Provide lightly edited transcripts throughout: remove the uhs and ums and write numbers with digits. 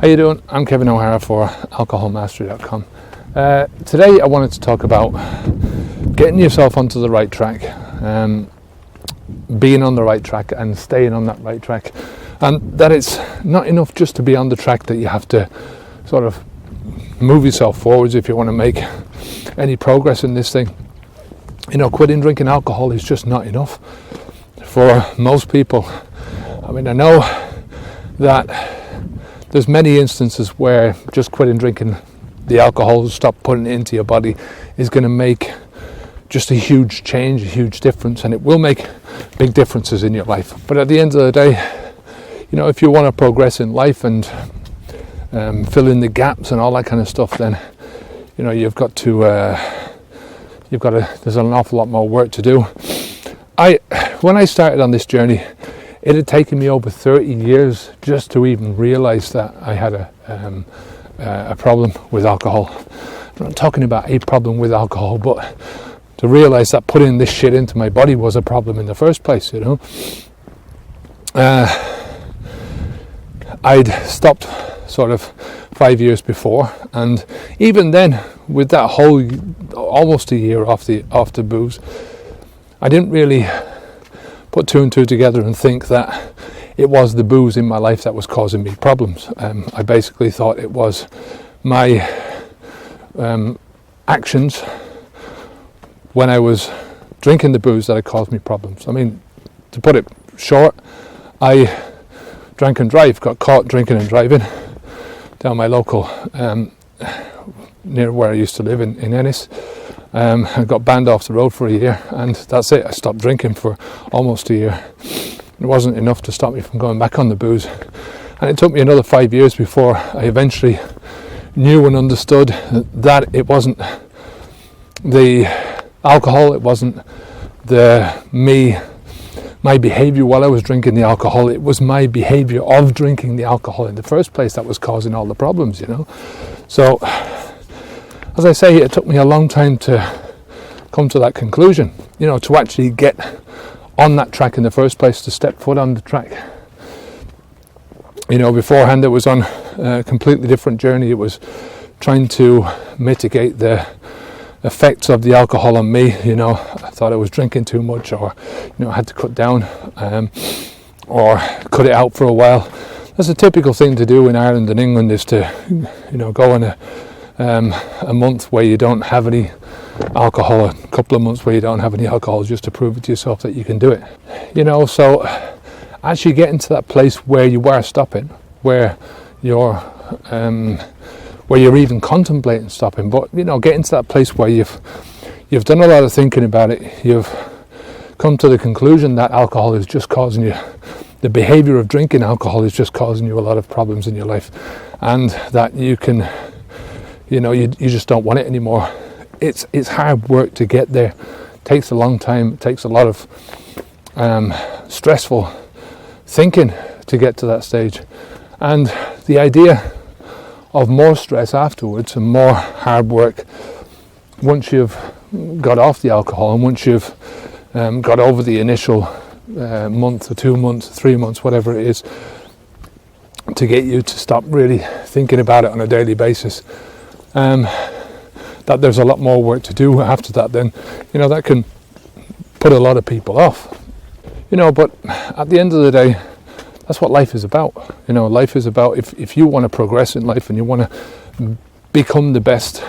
How you doing? I'm Kevin O'Hara for alcoholmastery.com. Today I wanted to talk about getting yourself onto the right track, being on the right track and staying on that right track, and that it's not enough just to be on the track, that you have to sort of move yourself forwards if you want to make any progress in this thing. You know, quitting drinking alcohol is just not enough for most people. I mean, I know that there's many instances where just quitting drinking the alcohol, stop putting it into your body, is going to make just a huge change, a huge difference, and it will make big differences in your life. But at the end of the day, you know, if you want to progress in life and fill in the gaps and all that kind of stuff, then you know there's an awful lot more work to do. When I started on this journey, it had taken me over 30 years just to even realise that I had a problem with alcohol. I'm not talking about a problem with alcohol, but to realise that putting this shit into my body was a problem in the first place, you know. I'd stopped sort of 5 years before, and even then, with that whole almost a year off the booze, I didn't really put two and two together and think that it was the booze in my life that was causing me problems. I basically thought it was my actions when I was drinking the booze that had caused me problems. I mean, to put it short, I drank and got caught drinking and driving down my local, near where I used to live in Ennis. I got banned off the road for a year, and that's it. I stopped drinking for almost a year. It wasn't enough to stop me from going back on the booze, and it took me another 5 years before I eventually knew and understood that it wasn't the alcohol, it wasn't my behaviour while I was drinking the alcohol, it was my behaviour of drinking the alcohol in the first place that was causing all the problems, you know. So, as I say, it took me a long time to come to that conclusion, you know, to actually get on that track in the first place, to step foot on the track. You know, beforehand it was on a completely different journey. It was trying to mitigate the effects of the alcohol on me. You know, I thought I was drinking too much, or you know, I had to cut down, or cut it out for a while. That's a typical thing to do in Ireland and England, is to, you know, go on a month where you don't have any alcohol, a couple of months where you don't have any alcohol, just to prove it to yourself that you can do it. You know, so as you get into that place where you are stopping, where you're even contemplating stopping, but you know, get into that place where you've done a lot of thinking about it, you've come to the conclusion that alcohol is just causing you, the behaviour of drinking alcohol is just causing you a lot of problems in your life, and that you can, you know, you just don't want it anymore. It's hard work to get there. It takes a long time. It takes a lot of stressful thinking to get to that stage. And the idea of more stress afterwards and more hard work once you've got off the alcohol, and once you've got over the initial month or 2 months, 3 months, whatever it is, to get you to stop really thinking about it on a daily basis. That there's a lot more work to do after that, then, you know, that can put a lot of people off, you know. But at the end of the day, that's what life is about. You know, life is about, if you want to progress in life and you want to become the best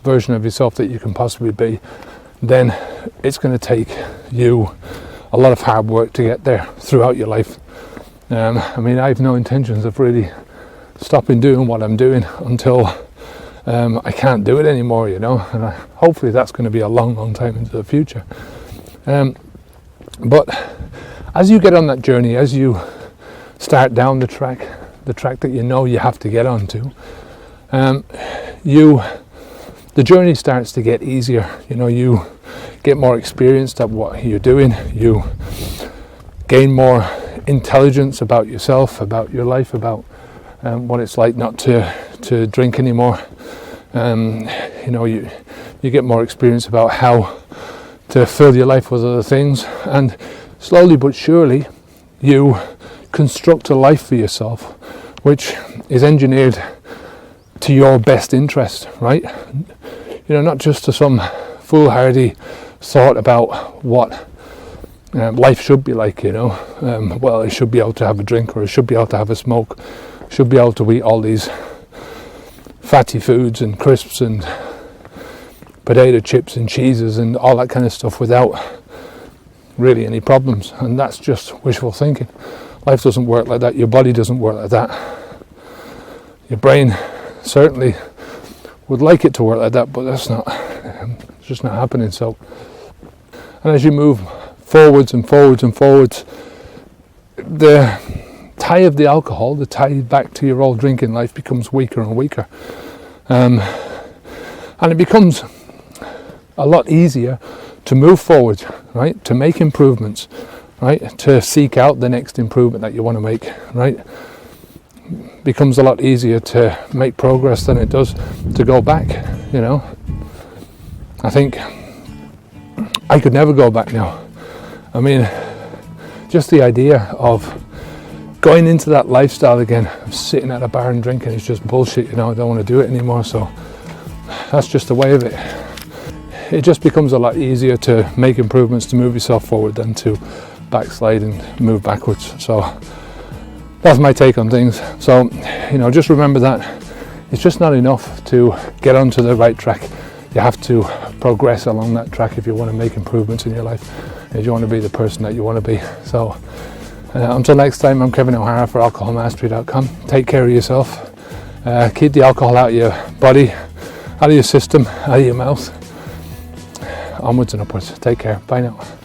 version of yourself that you can possibly be, then it's going to take you a lot of hard work to get there throughout your life. I mean, I have no intentions of really stopping doing what I'm doing until I can't do it anymore, you know, and hopefully that's going to be a long, long time into the future. But as you get on that journey, as you start down the track that you know you have to get onto, the journey starts to get easier. You know, you get more experienced at what you're doing, you gain more intelligence about yourself, about your life, about what it's like not to drink anymore. You know, you get more experience about how to fill your life with other things, and slowly but surely you construct a life for yourself which is engineered to your best interest, right? Not just to some foolhardy thought about what life should be like, well, I should be able to have a drink, or I should be able to have a smoke, should be able to eat all these fatty foods and crisps and potato chips and cheeses and all that kind of stuff without really any problems. And that's just wishful thinking. Life doesn't work like that. Your body doesn't work like that. Your brain certainly would like it to work like that, but that's not, it's just not happening. So, and as you move forwards and forwards and forwards, the tie of the alcohol, the tie back to your old drinking life, becomes weaker and weaker, and it becomes a lot easier to move forward, right? To make improvements, right? To seek out the next improvement that you want to make, right? Becomes a lot easier to make progress than it does to go back. I think I could never go back now. I mean, just the idea of going into that lifestyle again, of sitting at a bar and drinking, is just bullshit. I don't want to do it anymore. So that's just the way of it. It just becomes a lot easier to make improvements, to move yourself forward, than to backslide and move backwards. So that's my take on things. So, just remember that it's just not enough to get onto the right track. You have to progress along that track if you want to make improvements in your life, if you want to be the person that you want to be. So until next time, I'm Kevin O'Hara for alcoholmastery.com. Take care of yourself. Keep the alcohol out of your body, out of your system, out of your mouth. Onwards and upwards. Take care. Bye now.